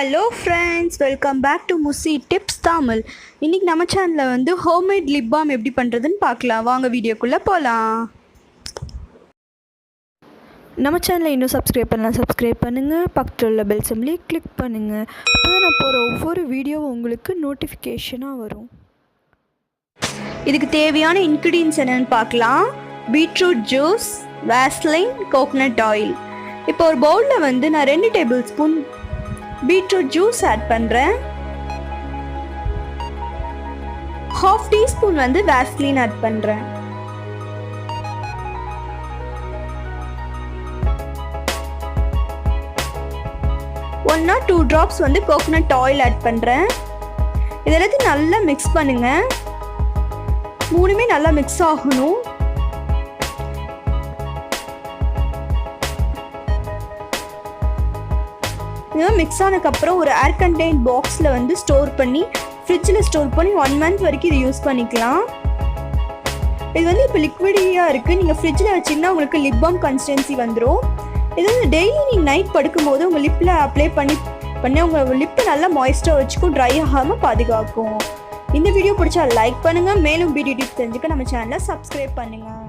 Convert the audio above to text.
Hello friends, welcome back to முசி tips Tamil. இன்றைக்கி நம்ம சேனலில் வந்து ஹோம்மேட் லிப் பாம் எப்படி பண்ணுறதுன்னு பார்க்கலாம். வாங்க வீடியோக்குள்ளே போகலாம். நம்ம சேனலை இன்னும் சப்ஸ்கிரைப் பண்ணுங்கள். பக்கத்தில் உள்ள பெல் சிம்பலை கிளிக் பண்ணுங்கள். அப்போ தான் நான் போகிற ஒவ்வொரு வீடியோவும் உங்களுக்கு நோட்டிஃபிகேஷனாக வரும். இதுக்கு தேவையான இன்க்ரீடியன்ஸ் என்னென்னு பார்க்கலாம். Beetroot juice, Vaseline, coconut oil. இப்போ ஒரு பவுலில் வந்து நான் 2 table spoon beetroot juice add பண்ணுறேன். 1/2 டீஸ்பூன் வந்து வேஸ்லின் ஆட் பண்ணுறேன். ஒன் ஆர் 2 ட்ராப்ஸ் வந்து கோகனட் ஆயில் ஆட் பண்ணுறேன். இதெல்லாத்தையும் நல்லா மிக்ஸ் பண்ணுங்க. மூணுமே நல்லா மிக்ஸ் ஆகணும். மிக்ஸ் ஆனதுக்கப்புறம் ஒரு ஏர் கண்டெய்ன் பாக்ஸில் வந்து ஸ்டோர் பண்ணி ஃப்ரிட்ஜில் ஸ்டோர் பண்ணி 1 மந்த் வரைக்கும் இது யூஸ் பண்ணிக்கலாம். இது வந்து இப்போ லிக்விடியாக இருக்குது. நீங்கள் ஃப்ரிட்ஜில் வச்சிங்கன்னா உங்களுக்கு லிப் பாம் கன்சிஸ்டன்சி வந்துடும். இது வந்து டெய்லி நீங்கள் நைட் படுக்கும்போது உங்கள் லிப்பில் அப்ளை பண்ணி உங்கள் லிப்பை நல்லா மாய்ஸ்டாக வச்சுக்கும், ட்ரை ஆகாமல் பாதுகாக்கும். இந்த வீடியோ பிடிச்சா லைக் பண்ணுங்கள். மேலும் வீடியோ டிப்ஸ் தெரிஞ்சுக்க நம்ம சேனலை சப்ஸ்கிரைப் பண்ணுங்கள்.